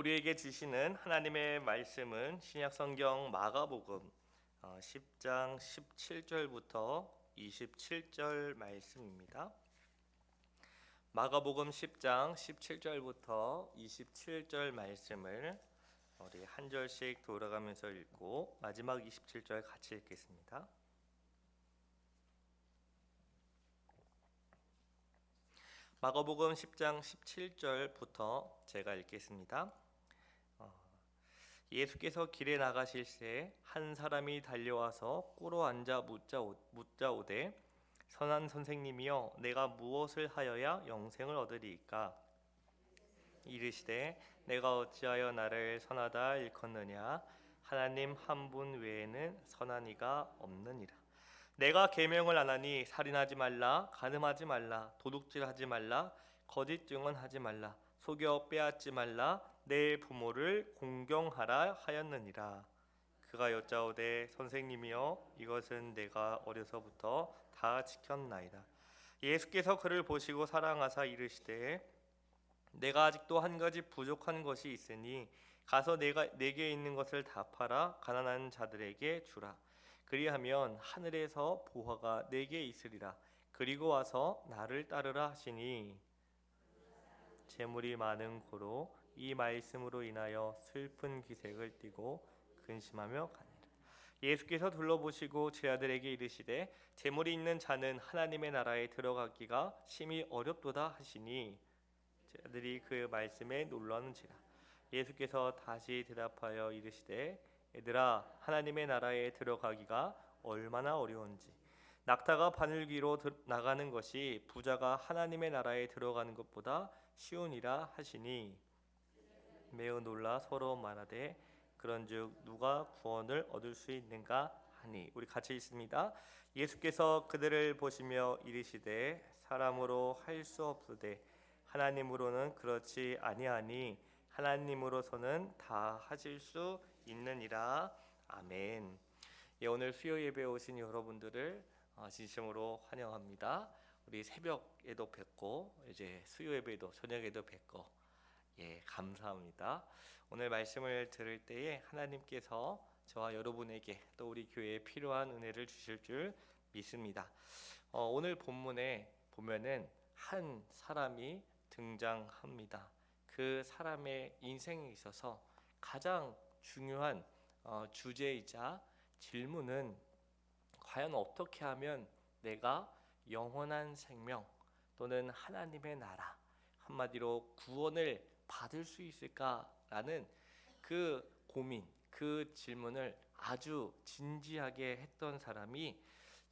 우리에게 주시는 하나님의 말씀은 신약성경 마가복음 10장 17절부터 27절 말씀입니다. 마가복음 10장 17절부터 27절 말씀을 우리 한 절씩 돌아가면서 읽고 마지막 27절 같이 읽겠습니다. 마가복음 10장 17절부터 제가 읽겠습니다. 예수께서 길에 나가실새 한 사람이 달려와서 꿇어 앉아 묻자오되 선한 선생님이여 내가 무엇을 하여야 영생을 얻으리이까? 이르시되 내가 어찌하여 나를 선하다 일컫느냐? 하나님 한 분 외에는 선한 이가 없느니라. 내가 계명을 안 하니 살인하지 말라, 간음하지 말라, 도둑질하지 말라, 거짓 증언하지 말라, 속여 빼앗지 말라, 내 부모를 공경하라 하였느니라. 그가 여짜오되 선생님이여 이것은 내가 어려서부터 다 지켰나이다. 예수께서 그를 보시고 사랑하사 이르시되 내가 아직도 한 가지 부족한 것이 있으니 가서 내게 있는 것을 다 팔아 가난한 자들에게 주라. 그리하면 하늘에서 보화가 내게 있으리라. 그리고 와서 나를 따르라 하시니 재물이 많은 고로 이 말씀으로 인하여 슬픈 기색을 띠고 근심하며 가니라. 예수께서 둘러보시고 제 아들에게 이르시되 재물이 있는 자는 하나님의 나라에 들어가기가 심히 어렵도다 하시니 제 아들이 그 말씀에 놀라는지라. 예수께서 다시 대답하여 이르시되 얘들아 하나님의 나라에 들어가기가 얼마나 어려운지 낙타가 바늘귀로 나가는 것이 부자가 하나님의 나라에 들어가는 것보다 쉬우니라 하시니 매우 놀라 서로 말하되 그런즉 누가 구원을 얻을 수 있는가 하니 우리 같이 읽습니다. 예수께서 그들을 보시며 이르시되 사람으로 할 수 없으되 하나님으로는 그렇지 아니하니 하나님으로서는 다 하실 수 있느니라. 아멘. 오늘 수요 예배에 오신 여러분들을 진심으로 환영합니다. 우리 새벽에도 뵙고 이제 수요 예배도 저녁에도 뵙고 감사합니다. 오늘 말씀을 들을 때에 하나님께서 저와 여러분에게 또 우리 교회에 필요한 은혜를 주실 줄 믿습니다. 오늘 본문에 보면은 한 사람이 등장합니다. 그 사람의 인생에 있어서 가장 중요한 주제이자 질문은 과연 어떻게 하면 내가 영원한 생명 또는 하나님의 나라 한마디로 구원을 받을 수 있을까라는 그 고민, 그 질문을 아주 진지하게 했던 사람이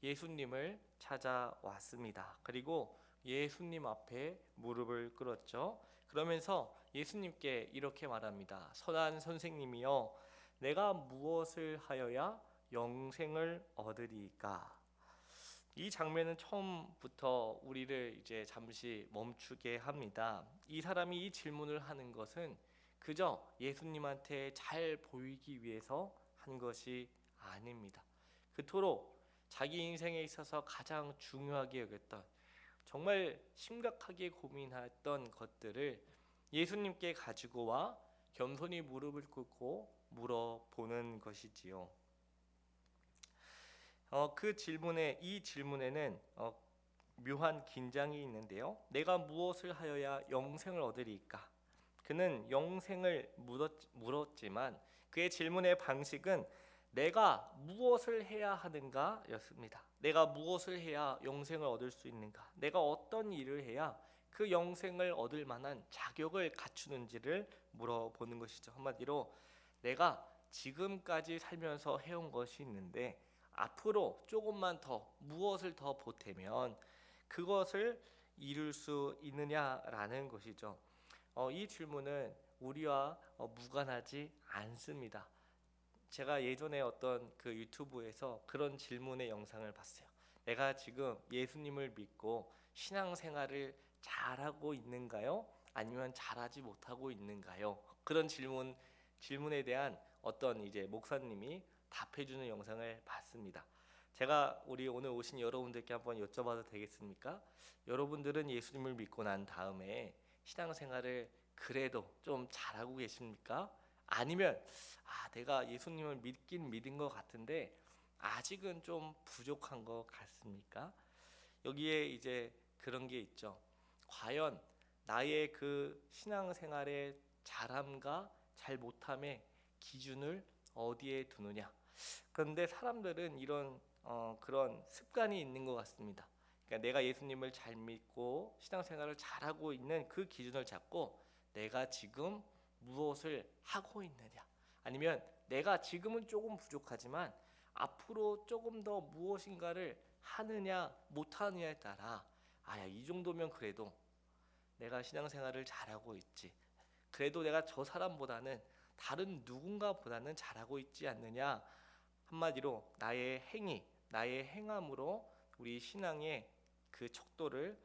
예수님을 찾아왔습니다. 그리고 예수님 앞에 무릎을 꿇었죠. 그러면서 예수님께 이렇게 말합니다. 선한 선생님이여 내가 무엇을 하여야 영생을 얻으리이까? 이 장면은 처음부터 우리를 이제 잠시 멈추게 합니다. 이 사람이 이 질문을 하는 것은 그저 예수님한테 잘 보이기 위해서 한 것이 아닙니다. 그토록 자기 인생에 있어서 가장 중요하게 여겼던 정말 심각하게 고민했던 것들을 예수님께 가지고 와 겸손히 무릎을 꿇고 물어보는 것이지요. 이 질문에는 묘한 긴장이 있는데요. 내가 무엇을 하여야 영생을 얻으리까? 그는 영생을 물었지만 그의 질문의 방식은 내가 무엇을 해야 하는가 였습니다. 내가 무엇을 해야 영생을 얻을 수 있는가? 내가 어떤 일을 해야 그 영생을 얻을 만한 자격을 갖추는지를 물어보는 것이죠. 한마디로 내가 지금까지 살면서 해온 것이 있는데 앞으로 조금만 더 무엇을 더 보태면 그것을 이룰 수 있느냐라는 것이죠. 이 질문은 우리와 무관하지 않습니다. 제가 예전에 어떤 그 유튜브에서 그런 질문의 영상을 봤어요. 내가 지금 예수님을 믿고 신앙생활을 잘하고 있는가요? 아니면 잘하지 못하고 있는가요? 그런 질문에 대한 어떤 이제 목사님이 답해주는 영상을 봤습니다. 제가 우리 오늘 오신 여러분들께 한번 여쭤봐도 되겠습니까? 여러분들은 예수님을 믿고 난 다음에 신앙생활을 그래도 좀 잘하고 계십니까? 아니면 내가 예수님을 믿긴 믿은 것 같은데 아직은 좀 부족한 것 같습니까? 여기에 이제 그런 게 있죠. 과연 나의 그 신앙생활의 잘함과 잘 못함의 기준을 어디에 두느냐? 그런데 사람들은 이런 그런 습관이 있는 것 같습니다. 그러니까 내가 예수님을 잘 믿고 신앙생활을 잘하고 있는 그 기준을 잡고 내가 지금 무엇을 하고 있느냐, 아니면 내가 지금은 조금 부족하지만 앞으로 조금 더 무엇인가를 하느냐 못하느냐에 따라 이 정도면 그래도 내가 신앙생활을 잘하고 있지, 그래도 내가 저 사람보다는 다른 누군가보다는 잘하고 있지 않느냐, 한마디로 나의 행위, 나의 행함으로 우리 신앙의 그 척도를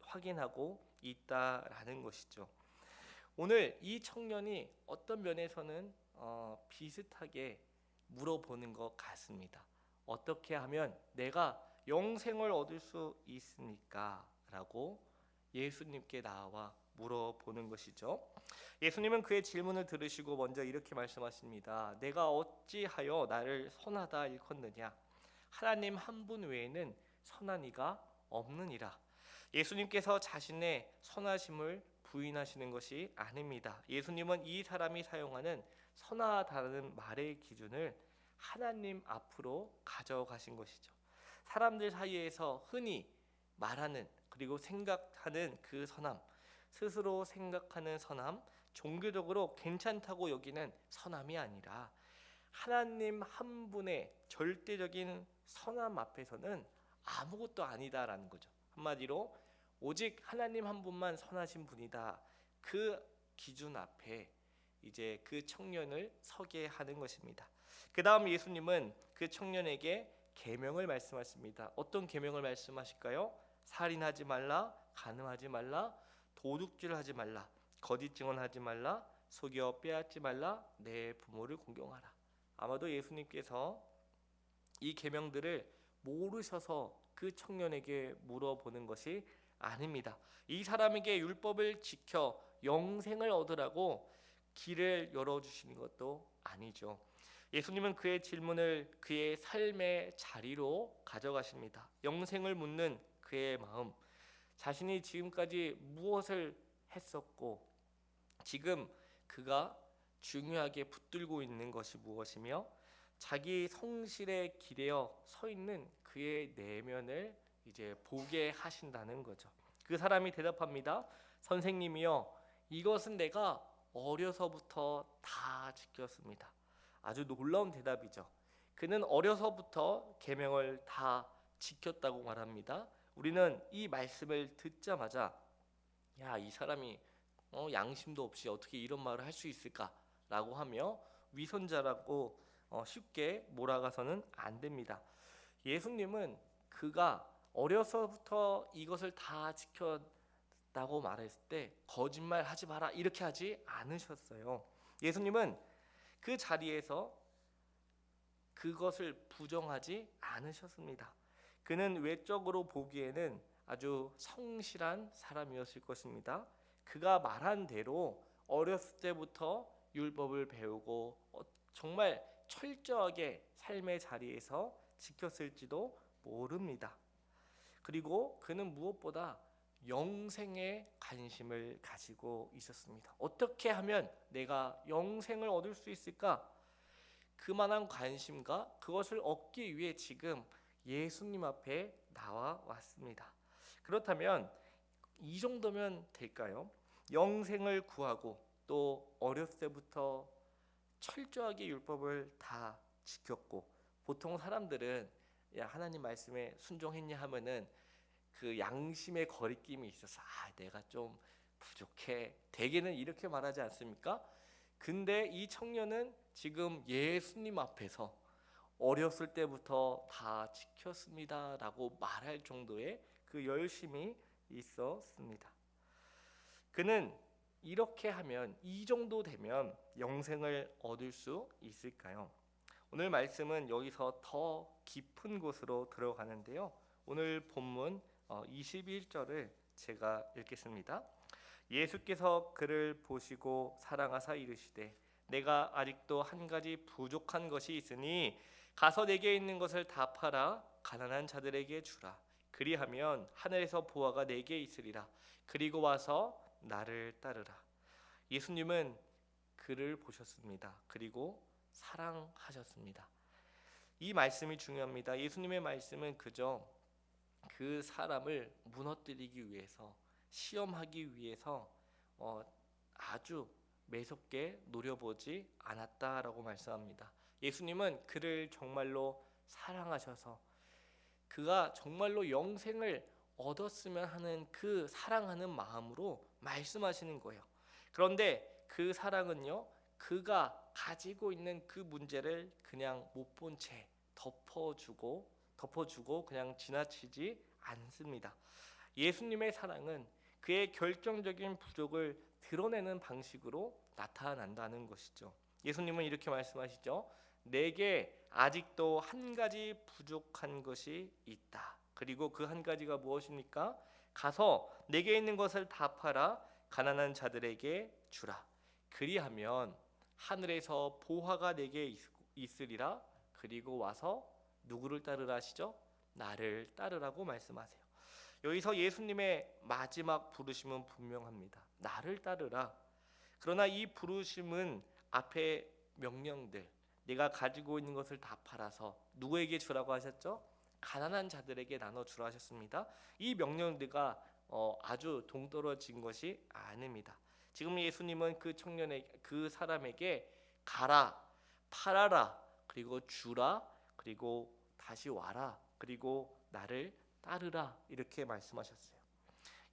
확인하고 있다라는 것이죠. 오늘 이 청년이 어떤 면에서는 비슷하게 물어보는 것 같습니다. 어떻게 하면 내가 영생을 얻을 수 있습니까? 라고 예수님께 나와 물어보는 것이죠. 예수님은 그의 질문을 들으시고 먼저 이렇게 말씀하십니다. 내가 어찌하여 나를 선하다 일컫느냐? 하나님 한 분 외에는 선한 이가 없느니라. 예수님께서 자신의 선하심을 부인하시는 것이 아닙니다. 예수님은 이 사람이 사용하는 선하다는 말의 기준을 하나님 앞으로 가져가신 것이죠. 사람들 사이에서 흔히 말하는 그리고 생각하는 그 선함, 스스로 생각하는 선함, 종교적으로 괜찮다고 여기는 선함이 아니라 하나님 한 분의 절대적인 선함 앞에서는 아무것도 아니다라는 거죠. 한마디로 오직 하나님 한 분만 선하신 분이다. 그 기준 앞에 이제 그 청년을 서게 하는 것입니다. 그 다음 예수님은 그 청년에게 계명을 말씀하십니다. 어떤 계명을 말씀하실까요? 살인하지 말라, 간음하지 말라, 도둑질하지 말라, 거짓 증언하지 말라, 속여 빼앗지 말라, 내 부모를 공경하라. 아마도 예수님께서 이 계명들을 모르셔서 그 청년에게 물어보는 것이 아닙니다. 이 사람에게 율법을 지켜 영생을 얻으라고 길을 열어주시는 것도 아니죠. 예수님은 그의 질문을 그의 삶의 자리로 가져가십니다. 영생을 묻는 그의 마음, 자신이 지금까지 무엇을 했었고 지금 그가 중요하게 붙들고 있는 것이 무엇이며 자기 성실에 기대어 서 있는 그의 내면을 이제 보게 하신다는 거죠. 그 사람이 대답합니다. 선생님이여, 이것은 내가 어려서부터 다 지켰습니다. 아주 놀라운 대답이죠. 그는 어려서부터 계명을 다 지켰다고 말합니다. 우리는 이 말씀을 듣자마자 이 사람이 양심도 없이 어떻게 이런 말을 할 수 있을까라고 하며 위선자라고 쉽게 몰아가서는 안 됩니다. 예수님은 그가 어려서부터 이것을 다 지켰다고 말했을 때 거짓말 하지 마라 이렇게 하지 않으셨어요. 예수님은 그 자리에서 그것을 부정하지 않으셨습니다. 그는 외적으로 보기에는 아주 성실한 사람이었을 것입니다. 그가 말한 대로 어렸을 때부터 율법을 배우고 정말 철저하게 삶의 자리에서 지켰을지도 모릅니다. 그리고 그는 무엇보다 영생에 관심을 가지고 있었습니다. 어떻게 하면 내가 영생을 얻을 수 있을까? 그만한 관심과 그것을 얻기 위해 지금 예수님 앞에 나와 왔습니다. 그렇다면 이 정도면 될까요? 영생을 구하고 또 어렸을 때부터 철저하게 율법을 다 지켰고, 보통 사람들은 하나님 말씀에 순종했냐 하면은 그 양심의 거리낌이 있어서 내가 좀 부족해, 대개는 이렇게 말하지 않습니까? 근데 이 청년은 지금 예수님 앞에서 어렸을 때부터 다 지켰습니다라고 말할 정도의 그 열심이 있었습니다. 그는 이렇게 하면, 이 정도 되면 영생을 얻을 수 있을까요? 오늘 말씀은 여기서 더 깊은 곳으로 들어가는데요. 오늘 본문 21절을 제가 읽겠습니다. 예수께서 그를 보시고 사랑하사 이르시되 내가 아직도 한 가지 부족한 것이 있으니 가서 내게 있는 것을 다 팔아 가난한 자들에게 주라. 그리하면 하늘에서 보화가 내게 있으리라. 그리고 와서 나를 따르라. 예수님은 그를 보셨습니다. 그리고 사랑하셨습니다. 이 말씀이 중요합니다. 예수님의 말씀은 그저 그 사람을 무너뜨리기 위해서, 시험하기 위해서 아주 매섭게 노려보지 않았다라고 말씀합니다. 예수님은 그를 정말로 사랑하셔서 그가 정말로 영생을 얻었으면 하는 그 사랑하는 마음으로 말씀하시는 거예요. 그런데 그 사랑은요, 그가 가지고 있는 그 문제를 그냥 못 본 채 덮어주고 그냥 지나치지 않습니다. 예수님의 사랑은 그의 결정적인 부족을 드러내는 방식으로 나타난다는 것이죠. 예수님은 이렇게 말씀하시죠. 내게 아직도 한 가지 부족한 것이 있다. 그리고 그 한 가지가 무엇입니까? 가서 내게 있는 것을 다 팔아 가난한 자들에게 주라. 그리하면 하늘에서 보화가 내게 있으리라. 그리고 와서 누구를 따르라 하시죠? 나를 따르라고 말씀하세요. 여기서 예수님의 마지막 부르심은 분명합니다. 나를 따르라. 그러나 이 부르심은 앞에 명령들, 내가 가지고 있는 것을 다 팔아서 누구에게 주라고 하셨죠? 가난한 자들에게 나눠 주라 하셨습니다. 이 명령들과 아주 동떨어진 것이 아닙니다. 지금 예수님은 그 사람에게 가라, 팔아라, 그리고 주라, 그리고 다시 와라, 그리고 나를 따르라 이렇게 말씀하셨어요.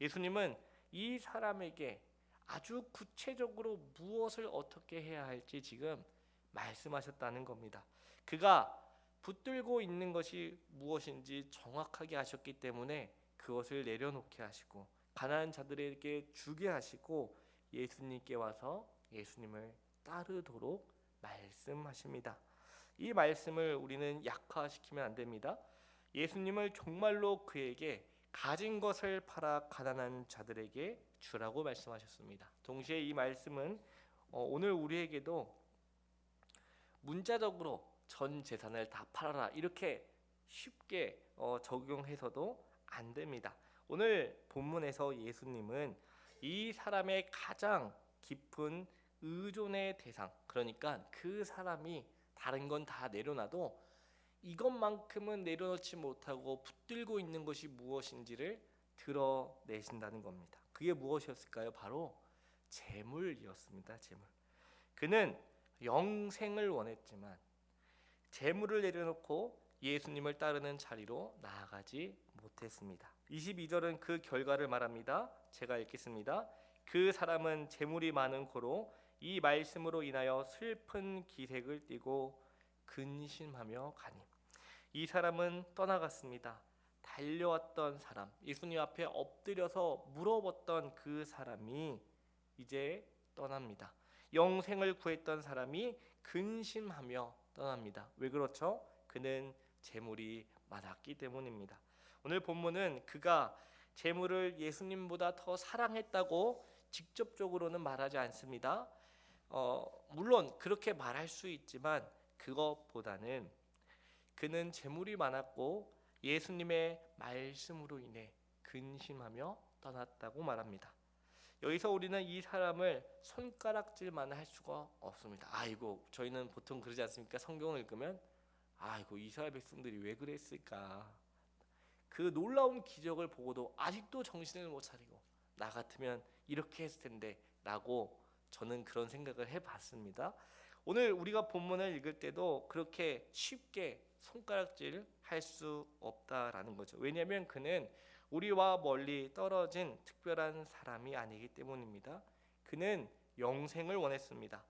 예수님은 이 사람에게 아주 구체적으로 무엇을 어떻게 해야 할지 지금 말씀하셨다는 겁니다. 그가 붙들고 있는 것이 무엇인지 정확하게 하셨기 때문에 그것을 내려놓게 하시고 가난한 자들에게 주게 하시고 예수님께 와서 예수님을 따르도록 말씀하십니다. 이 말씀을 우리는 약화시키면 안 됩니다. 예수님을 정말로 그에게 가진 것을 팔아 가난한 자들에게 주라고 말씀하셨습니다. 동시에 이 말씀은 오늘 우리에게도 문자적으로 전 재산을 다 팔아라 이렇게 쉽게 적용해서도 안 됩니다. 오늘 본문에서 예수님은 이 사람의 가장 깊은 의존의 대상, 그러니까 그 사람이 다른 건 다 내려놔도 이것만큼은 내려놓지 못하고 붙들고 있는 것이 무엇인지를 드러내신다는 겁니다. 그게 무엇이었을까요? 바로 재물이었습니다. 재물. 그는 영생을 원했지만 재물을 내려놓고 예수님을 따르는 자리로 나아가지 못했습니다. 22절은 그 결과를 말합니다. 제가 읽겠습니다. 그 사람은 재물이 많은 고로 이 말씀으로 인하여 슬픈 기색을 띠고 근심하며 가니 이 사람은 떠나갔습니다. 달려왔던 사람, 예수님 앞에 엎드려서 물어봤던 그 사람이 이제 떠납니다. 영생을 구했던 사람이 근심하며 떠납니다. 왜 그렇죠? 그는 재물이 많았기 때문입니다. 오늘 본문은 그가 재물을 예수님보다 더 사랑했다고 직접적으로는 말하지 않습니다. 물론 그렇게 말할 수 있지만 그것보다는 그는 재물이 많았고 예수님의 말씀으로 인해 근심하며 떠났다고 말합니다. 여기서 우리는 이 사람을 손가락질만 할 수가 없습니다. 아이고, 저희는 보통 그러지 않습니까? 성경을 읽으면 아이고, 이스라엘 백성들이 왜 그랬을까? 그 놀라운 기적을 보고도 아직도 정신을 못 차리고 나 같으면 이렇게 했을 텐데 라고 저는 그런 생각을 해봤습니다. 오늘 우리가 본문을 읽을 때도 그렇게 쉽게 손가락질 할 수 없다라는 거죠. 왜냐하면 그는 우리와 멀리 떨어진 특별한 사람이 아니기 때문입니다. 그는 영생을 원했습니다.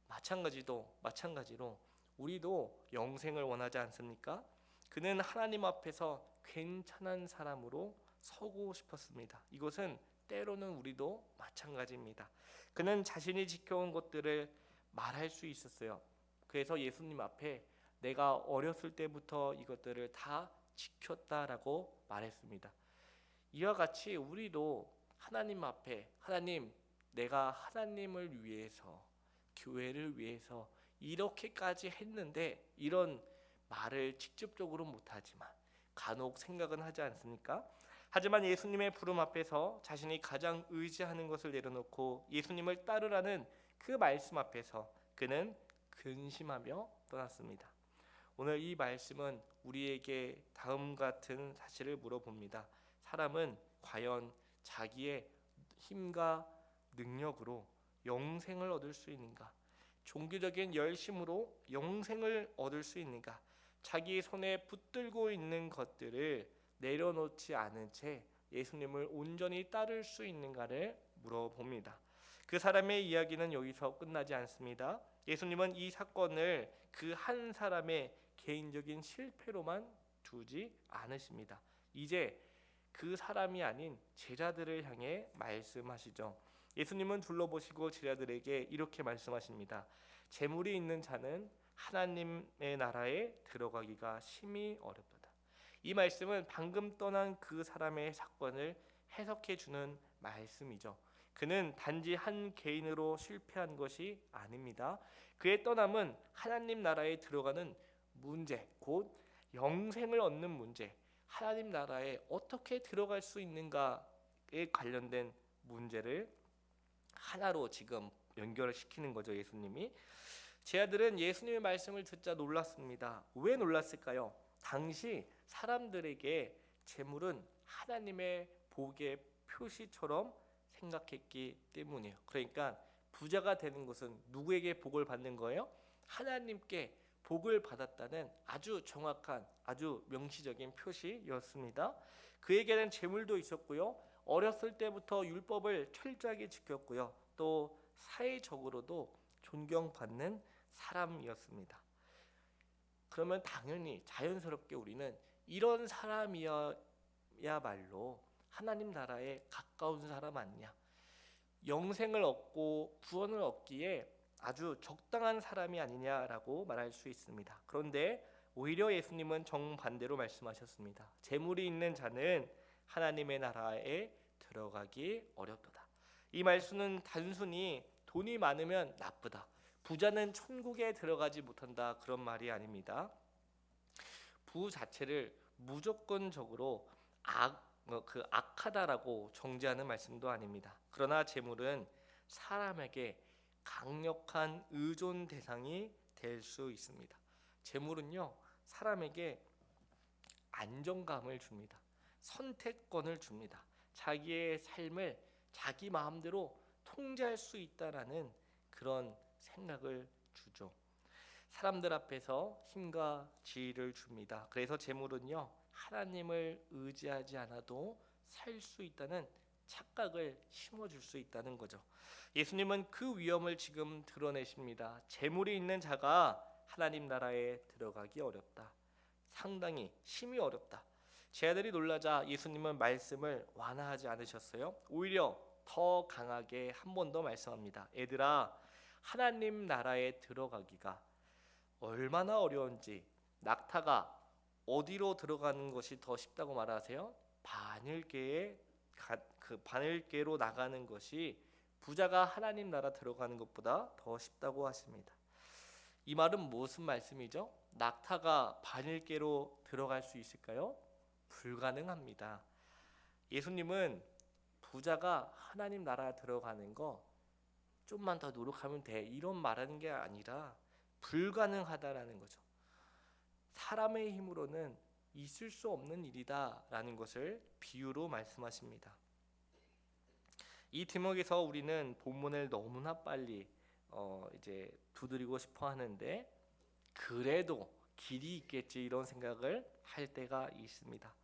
마찬가지로 우리도 영생을 원하지 않습니까? 그는 하나님 앞에서 괜찮은 사람으로 서고 싶었습니다. 이것은 때로는 우리도 마찬가지입니다. 그는 자신이 지켜온 것들을 말할 수 있었어요. 그래서 예수님 앞에 내가 어렸을 때부터 이것들을 다 지켰다라고 말했습니다. 이와 같이 우리도 하나님 앞에 하나님, 내가 하나님을 위해서, 교회를 위해서 이렇게까지 했는데, 이런 말을 직접적으로 못하지만 간혹 생각은 하지 않습니까? 하지만 예수님의 부름 앞에서 자신이 가장 의지하는 것을 내려놓고 예수님을 따르라는 그 말씀 앞에서 그는 근심하며 떠났습니다. 오늘 이 말씀은 우리에게 다음 같은 사실을 물어봅니다. 사람은 과연 자기의 힘과 능력으로 영생을 얻을 수 있는가? 종교적인 열심으로 영생을 얻을 수 있는가? 자기 손에 붙들고 있는 것들을 내려놓지 않은 채 예수님을 온전히 따를 수 있는가를 물어봅니다. 그 사람의 이야기는 여기서 끝나지 않습니다. 예수님은 이 사건을 그 한 사람의 개인적인 실패로만 두지 않으십니다. 이제 그 사람이 아닌 제자들을 향해 말씀하시죠. 예수님은 둘러보시고 제자들에게 이렇게 말씀하십니다. 재물이 있는 자는 하나님의 나라에 들어가기가 심히 어렵도다. 이 말씀은 방금 떠난 그 사람의 사건을 해석해 주는 말씀이죠. 그는 단지 한 개인으로 실패한 것이 아닙니다. 그의 떠남은 하나님 나라에 들어가는 문제, 곧 영생을 얻는 문제, 하나님 나라에 어떻게 들어갈 수 있는가에 관련된 문제를 하나로 지금 연결을 시키는 거죠. 예수님이. 제 아들은 예수님의 말씀을 듣자 놀랐습니다. 왜 놀랐을까요? 당시 사람들에게 재물은 하나님의 복의 표시처럼 생각했기 때문이에요. 그러니까 부자가 되는 것은 누구에게 복을 받는 거예요? 하나님께 복을 받았다는 아주 정확한, 아주 명시적인 표시였습니다. 그에게는 재물도 있었고요. 어렸을 때부터 율법을 철저하게 지켰고요. 또 사회적으로도 존경받는 사람이었습니다. 그러면 당연히 자연스럽게 우리는 이런 사람이야말로 하나님 나라에 가까운 사람 아니냐, 영생을 얻고 구원을 얻기에 아주 적당한 사람이 아니냐라고 말할 수 있습니다. 그런데 오히려 예수님은 정반대로 말씀하셨습니다. 재물이 있는 자는 하나님의 나라에 들어가기 어렵도다. 이 말씀은 단순히 돈이 많으면 나쁘다, 부자는 천국에 들어가지 못한다, 그런 말이 아닙니다. 부 자체를 무조건적으로 악하다라고 정죄하는 말씀도 아닙니다. 그러나 재물은 사람에게 강력한 의존 대상이 될 수 있습니다. 재물은요, 사람에게 안정감을 줍니다. 선택권을 줍니다. 자기의 삶을 자기 마음대로 통제할 수 있다라는 그런 생각을 주죠. 사람들 앞에서 힘과 지위를 줍니다. 그래서 재물은요, 하나님을 의지하지 않아도 살 수 있다는 착각을 심어줄 수 있다는 거죠. 예수님은 그 위험을 지금 드러내십니다. 재물이 있는 자가 하나님 나라에 들어가기 어렵다. 상당히 심히 어렵다. 제 아들이 놀라자 예수님은 말씀을 완화하지 않으셨어요. 오히려 더 강하게 한 번 더 말씀합니다. 얘들아, 하나님 나라에 들어가기가 얼마나 어려운지, 낙타가 어디로 들어가는 것이 더 쉽다고 말하세요? 바늘개로 나가는 것이 부자가 하나님 나라 들어가는 것보다 더 쉽다고 하십니다. 이 말은 무슨 말씀이죠? 낙타가 바늘개로 들어갈 수 있을까요? 불가능합니다. 예수님은 부자가 하나님 나라 들어가는 거 좀만 더 노력하면 돼, 이런 말하는 게 아니라 불가능하다라는 거죠. 사람의 힘으로는 있을 수 없는 일이다라는 것을 비유로 말씀하십니다. 이 대목에서 우리는 본문을 너무나 빨리 이제 두드리고 싶어 하는데, 그래도 길이 있겠지 이런 생각을 할 때가 있습니다.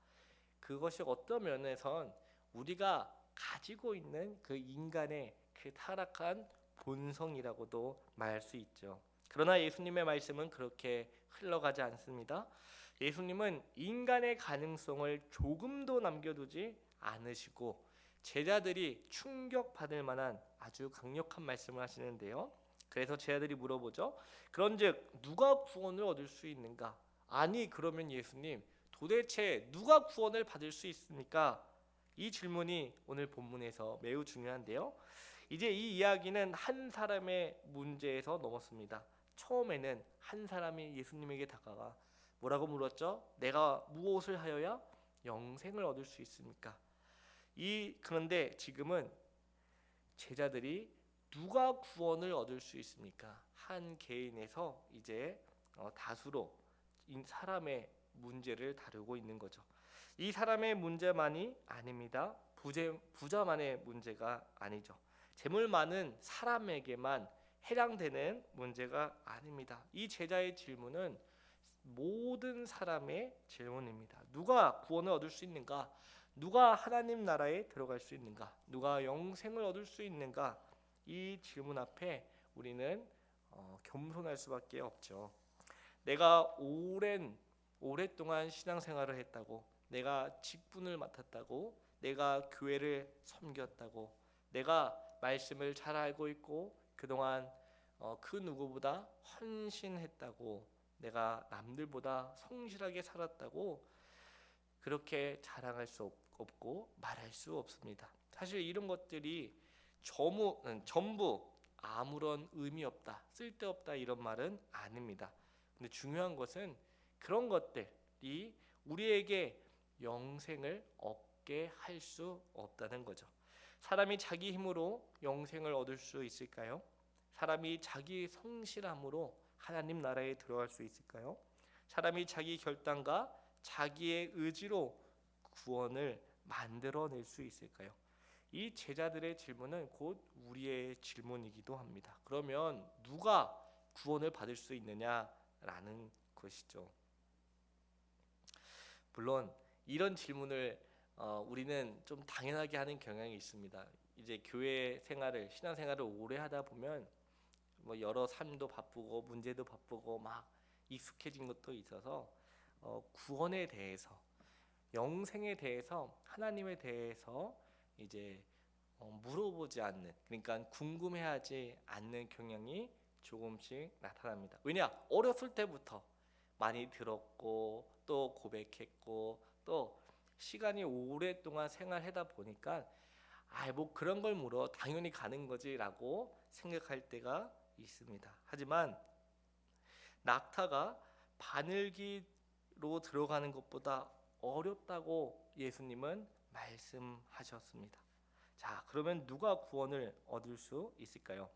그것이 어떤 면에선 우리가 가지고 있는 그 인간의 그 타락한 본성이라고도 말할 수 있죠. 그러나 예수님의 말씀은 그렇게 흘러가지 않습니다. 예수님은 인간의 가능성을 조금도 남겨두지 않으시고 제자들이 충격받을 만한 아주 강력한 말씀을 하시는데요. 그래서 제자들이 물어보죠. 그런즉 누가 구원을 얻을 수 있는가? 아니, 그러면 예수님, 도대체 누가 구원을 받을 수 있습니까? 이 질문이 오늘 본문에서 매우 중요한데요. 이제 이 이야기는 한 사람의 문제에서 넘었습니다. 처음에는 한 사람이 예수님에게 다가가 뭐라고 물었죠? 내가 무엇을 하여야 영생을 얻을 수 있습니까? 그런데 지금은 제자들이 누가 구원을 얻을 수 있습니까? 한 개인에서 이제 다수로 사람의 문제를 다루고 있는 거죠. 이 사람의 문제만이 아닙니다. 부자만의 문제가 아니죠. 재물 많은 사람에게만 해당되는 문제가 아닙니다. 이 제자의 질문은 모든 사람의 질문입니다. 누가 구원을 얻을 수 있는가? 누가 하나님 나라에 들어갈 수 있는가? 누가 영생을 얻을 수 있는가? 이 질문 앞에 우리는 겸손할 수밖에 없죠. 내가 오랫동안 신앙생활을 했다고, 내가 직분을 맡았다고, 내가 교회를 섬겼다고, 내가 말씀을 잘 알고 있고 그동안 그 누구보다 헌신했다고, 내가 남들보다 성실하게 살았다고 그렇게 자랑할 수 없고 말할 수 없습니다. 사실 이런 것들이 전부 아무런 의미 없다, 쓸데없다 이런 말은 아닙니다. 근데 중요한 것은 그런 것들이 우리에게 영생을 얻게 할 수 없다는 거죠. 사람이 자기 힘으로 영생을 얻을 수 있을까요? 사람이 자기 성실함으로 하나님 나라에 들어갈 수 있을까요? 사람이 자기 결단과 자기의 의지로 구원을 만들어낼 수 있을까요? 이 제자들의 질문은 곧 우리의 질문이기도 합니다. 그러면 누가 구원을 받을 수 있느냐라는 것이죠. 물론 이런 질문을 우리는 좀 당연하게 하는 경향이 있습니다. 이제 교회 생활을, 신앙 생활을 오래 하다 보면 뭐 여러 삶도 바쁘고 문제도 바쁘고 막 익숙해진 것도 있어서 구원에 대해서, 영생에 대해서, 하나님에 대해서 이제 물어보지 않는, 그러니까 궁금해하지 않는 경향이 조금씩 나타납니다. 왜냐? 어렸을 때부터 많이 들었고 또 고백했고 또 시간이 오랫동안 생활하다 보니까 뭐 그런 걸 물어 당연히 가는 거지라고 생각할 때가 있습니다. 하지만 낙타가 바늘기로 들어가는 것보다 어렵다고 예수님은 말씀하셨습니다. 자, 그러면 누가 구원을 얻을 수 있을까요?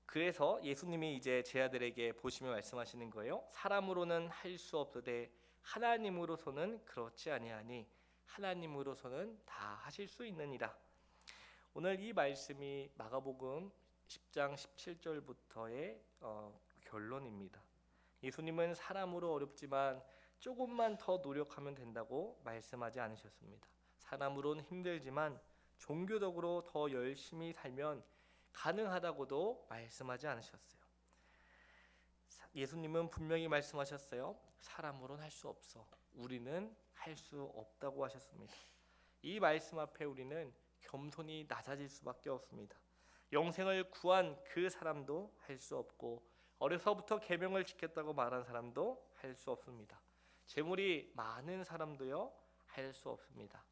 그래서 예수님이 이제 제자들에게 보시며 말씀하시는 거예요. 사람으로는 할 수 없으되 하나님으로서는 그렇지 아니하니 하나님으로서는 다 하실 수 있느니라. 오늘 이 말씀이 마가복음 10장 17절부터의 결론입니다. 예수님은 사람으로 어렵지만 조금만 더 노력하면 된다고 말씀하지 않으셨습니다. 사람으로는 힘들지만 종교적으로 더 열심히 살면 가능하다고도 말씀하지 않으셨어요. 예수님은 분명히 말씀하셨어요. 사람으로는 할 수 없어. 우리는 할 수 없다고 하셨습니다. 이 말씀 앞에 우리는 겸손히 낮아질 수밖에 없습니다. 영생을 구한 그 사람도 할 수 없고 어려서부터 계명을 지켰다고 말한 사람도 할 수 없습니다. 재물이 많은 사람도요 할 수 없습니다.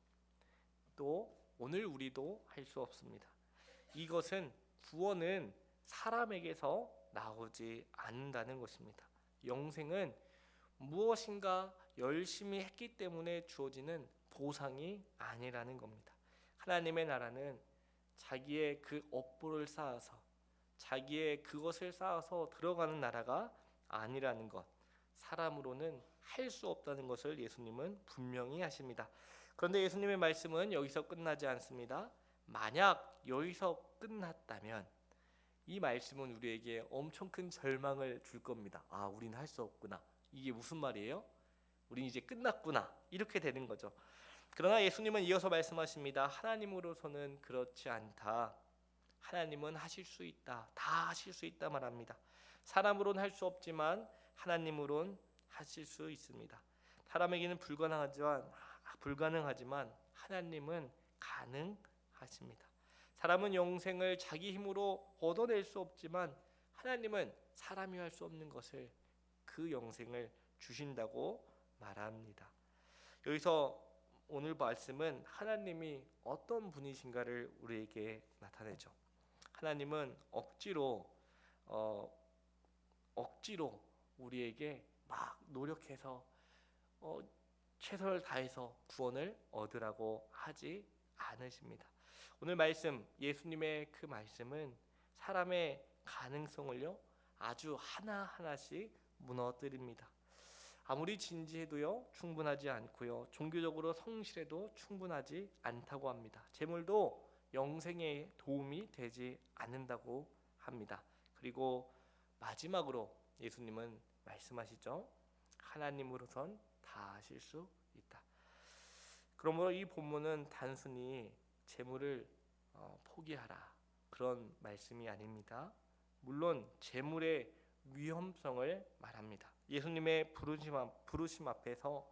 또 오늘 우리도 할 수 없습니다. 이것은 구원은 사람에게서 나오지 않는다는 것입니다. 영생은 무엇인가 열심히 했기 때문에 주어지는 보상이 아니라는 겁니다. 하나님의 나라는 자기의 그 업보를 쌓아서, 자기의 그것을 쌓아서 들어가는 나라가 아니라는 것, 사람으로는 할 수 없다는 것을 예수님은 분명히 하십니다. 그런데 예수님의 말씀은 여기서 끝나지 않습니다. 만약 여기서 끝났다면 이 말씀은 우리에게 엄청 큰 절망을 줄 겁니다. 우리는 할 수 없구나. 이게 무슨 말이에요? 우린 이제 끝났구나. 이렇게 되는 거죠. 그러나 예수님은 이어서 말씀하십니다. 하나님으로서는 그렇지 않다. 하나님은 하실 수 있다. 다 하실 수 있다 말합니다. 사람으로는 할 수 없지만 하나님으로는 하실 수 있습니다. 사람에게는 불가능하지만 하나님은 가능하십니다. 사람은 영생을 자기 힘으로 얻어낼 수 없지만 하나님은 사람이 할 수 없는 것을, 그 영생을 주신다고 말합니다. 여기서 오늘 말씀은 하나님이 어떤 분이신가를 우리에게 나타내죠. 하나님은 억지로 우리에게 막 노력해서 최선을 다해서 구원을 얻으라고 하지 않으십니다. 오늘 말씀, 예수님의 그 말씀은 사람의 가능성을요 아주 하나하나씩 무너뜨립니다. 아무리 진지해도요 충분하지 않고요, 종교적으로 성실해도 충분하지 않다고 합니다. 재물도 영생에 도움이 되지 않는다고 합니다. 그리고 마지막으로 예수님은 말씀하시죠. 하나님으로선 다 하실 수 있다. 그러므로 이 본문은 단순히 재물을 포기하라 그런 말씀이 아닙니다. 물론 재물의 위험성을 말합니다. 예수님의 부르심 앞에서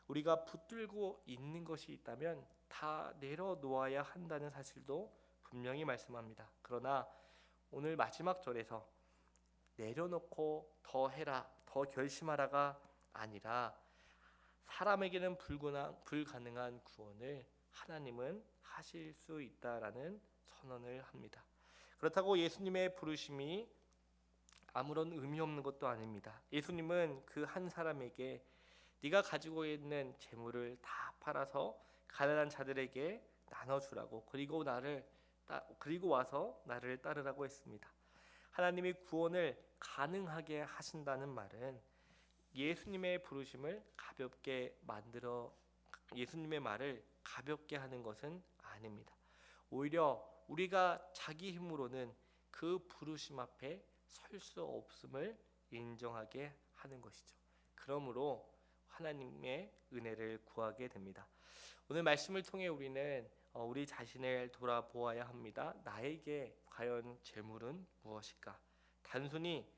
우리가 붙들고 있는 것이 있다면 다 내려놓아야 한다는 사실도 분명히 말씀합니다. 그러나 오늘 마지막 절에서 내려놓고 더 해라, 더 결심하라가 아니라 사람에게는 불가능한 구원을 하나님은 하실 수 있다라는 선언을 합니다. 그렇다고 예수님의 부르심이 아무런 의미 없는 것도 아닙니다. 예수님은 그 한 사람에게 네가 가지고 있는 재물을 다 팔아서 가난한 자들에게 나눠주라고, 그리고 와서 나를 따르라고 했습니다. 하나님이 구원을 가능하게 하신다는 말은 예수님의 말을 가볍게 하는 것은 아닙니다. 오히려 우리가 자기 힘으로는 그 부르심 앞에 설 수 없음을 인정하게 하는 것이죠. 그러므로 하나님의 은혜를 구하게 됩니다. 오늘 말씀을 통해 우리는 우리 자신을 돌아보아야 합니다. 나에게 과연 재물은 무엇일까? 단순히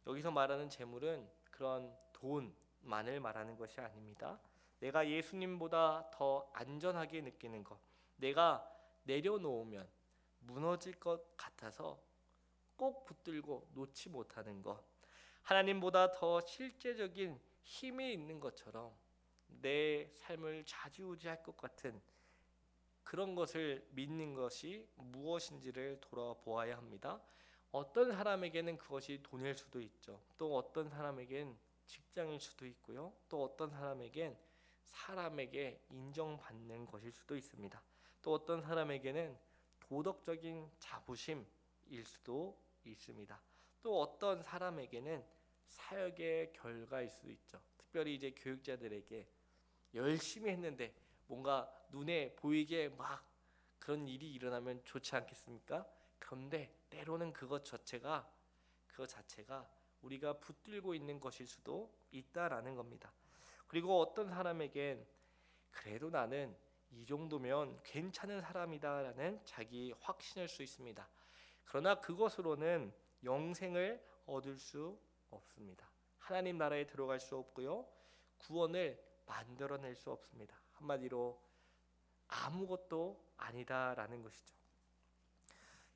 여기서 말하는 재물은 그런 돈만을 말하는 것이 아닙니다. 내가 예수님보다 더 안전하게 느끼는 것, 내가 내려놓으면 무너질 것 같아서 꼭 붙들고 놓지 못하는 것, 하나님보다 더 실제적인 힘이 있는 것처럼 내 삶을 좌지우지할 것 같은 그런 것을 믿는 것이 무엇인지를 돌아보아야 합니다. 어떤 사람에게는 그것이 돈일 수도 있죠. 또 어떤 사람에겐 직장일 수도 있고요. 또 어떤 사람에겐 사람에게 인정받는 것일 수도 있습니다. 또 어떤 사람에게는 도덕적인 자부심일 수도 있습니다. 또 어떤 사람에게는 사역의 결과일 수도 있죠. 특별히 이제 교육자들에게 열심히 했는데 뭔가 눈에 보이게 막 그런 일이 일어나면 좋지 않겠습니까? 그런데 때로는 그것 자체가 우리가 붙들고 있는 것일 수도 있다라는 겁니다. 그리고 어떤 사람에겐 그래도 나는 이 정도면 괜찮은 사람이다라는 자기 확신일 수 있습니다. 그러나 그것으로는 영생을 얻을 수 없습니다. 하나님 나라에 들어갈 수 없고요, 구원을 만들어낼 수 없습니다. 한마디로 아무것도 아니다라는 것이죠.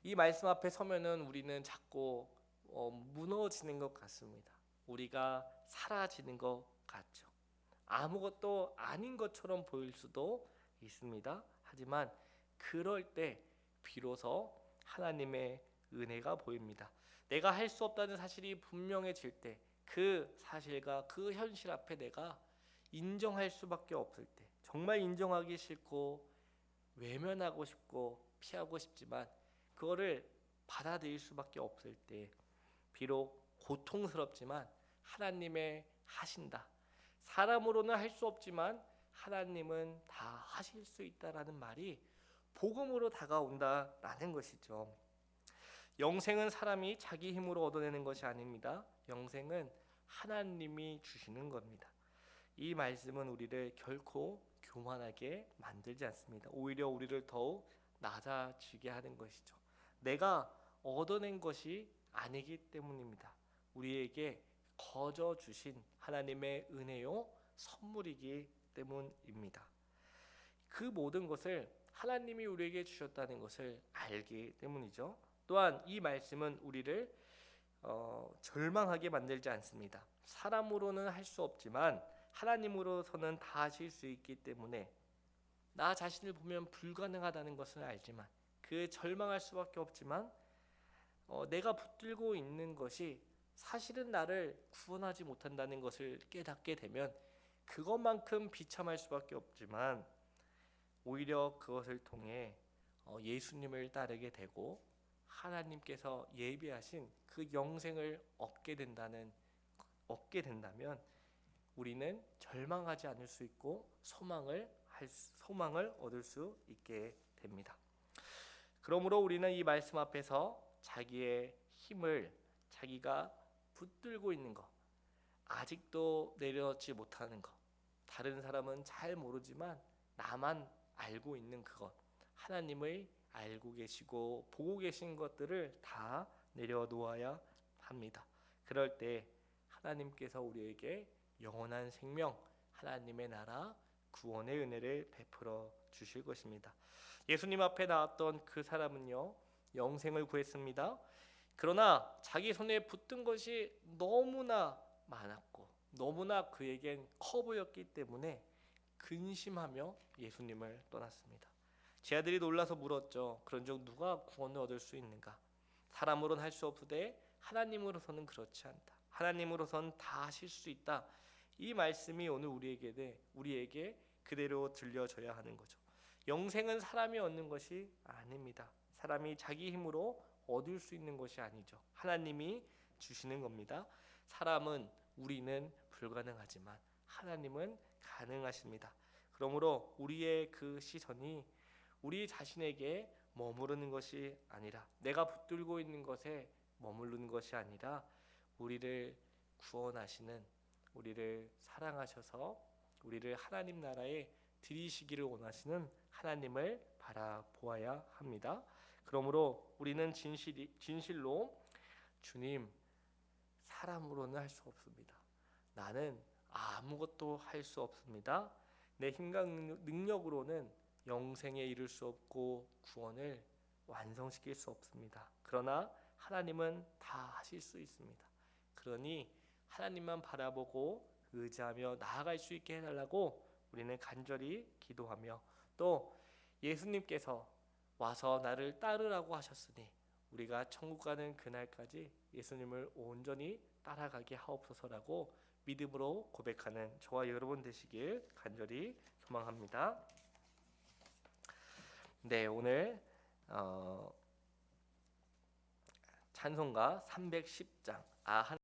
이 말씀 앞에 서면은 우리는 자꾸 무너지는 것 같습니다. 우리가 사라지는 것 같죠. 아무것도 아닌 것처럼 보일 수도 있습니다. 하지만 그럴 때 비로소 하나님의 은혜가 보입니다. 내가 할 수 없다는 사실이 분명해질 때, 그 사실과 그 현실 앞에 내가 인정할 수밖에 없을 때, 정말 인정하기 싫고 외면하고 싶고 피하고 싶지만 그거를 받아들일 수밖에 없을 때, 비록 고통스럽지만 하나님의 하신다, 사람으로는 할 수 없지만 하나님은 다 하실 수 있다라는 말이 복음으로 다가온다라는 것이죠. 영생은 사람이 자기 힘으로 얻어내는 것이 아닙니다. 영생은 하나님이 주시는 겁니다. 이 말씀은 우리를 결코 교만하게 만들지 않습니다. 오히려 우리를 더욱 낮아지게 하는 것이죠. 내가 얻어낸 것이 아니기 때문입니다. 우리에게 거저 주신 하나님의 은혜요 선물이기 때문입니다. 그 모든 것을 하나님이 우리에게 주셨다는 것을 알기 때문이죠. 또한 이 말씀은 우리를 절망하게 만들지 않습니다. 사람으로는 할 수 없지만 하나님으로서는 다 하실 수 있기 때문에 나 자신을 보면 불가능하다는 것을 알지만 그 절망할 수밖에 없지만 내가 붙들고 있는 것이 사실은 나를 구원하지 못한다는 것을 깨닫게 되면 그것만큼 비참할 수밖에 없지만 오히려 그것을 통해 예수님을 따르게 되고 하나님께서 예비하신 그 영생을 얻게 된다면 우리는 절망하지 않을 수 있고 소망을 얻을 수 있게 됩니다. 그러므로 우리는 이 말씀 앞에서 자기의 힘을 자기가 붙들고 있는 것, 아직도 내려놓지 못하는 것, 다른 사람은 잘 모르지만 나만 알고 있는 그것, 하나님의 알고 계시고 보고 계신 것들을 다 내려놓아야 합니다. 그럴 때 하나님께서 우리에게 영원한 생명, 하나님의 나라, 구원의 은혜를 베풀어 주실 것입니다. 예수님 앞에 나왔던 그 사람은요, 영생을 구했습니다. 그러나 자기 손에 붙든 것이 너무나 많았고 너무나 그에겐 커 보였기 때문에 근심하며 예수님을 떠났습니다. 제 아들이 놀라서 물었죠. 그런즉 누가 구원을 얻을 수 있는가? 사람으로는 할 수 없으되 하나님으로서는 그렇지 않다. 하나님으로서는 다 하실 수 있다. 이 말씀이 오늘 우리에게 그대로 들려져야 하는 거죠. 영생은 사람이 얻는 것이 아닙니다. 사람이 자기 힘으로 얻을 수 있는 것이 아니죠. 하나님이 주시는 겁니다. 우리는 불가능하지만 하나님은 가능하십니다. 그러므로 우리의 그 시선이 우리 자신에게 머무르는 것이 아니라 내가 붙들고 있는 것에 머무르는 것이 아니라 우리를 구원하시는, 우리를 사랑하셔서 우리를 하나님 나라에 들이시기를 원하시는 하나님을 바라보아야 합니다. 그러므로 우리는 진실로 주님, 사람으로는 할 수 없습니다. 나는 아무것도 할 수 없습니다. 내 힘과 능력으로는 영생에 이를 수 없고 구원을 완성시킬 수 없습니다. 그러나 하나님은 다 하실 수 있습니다. 그러니 하나님만 바라보고 의지하며 나아갈 수 있게 해달라고 우리는 간절히 기도하며, 또 예수님께서 와서 나를 따르라고 하셨으니 우리가 천국 가는 그날까지 예수님을 온전히 따라가게 하옵소서라고 믿음으로 고백하는 저와 여러분 되시길 간절히 소망합니다. 네, 오늘 찬송가 310장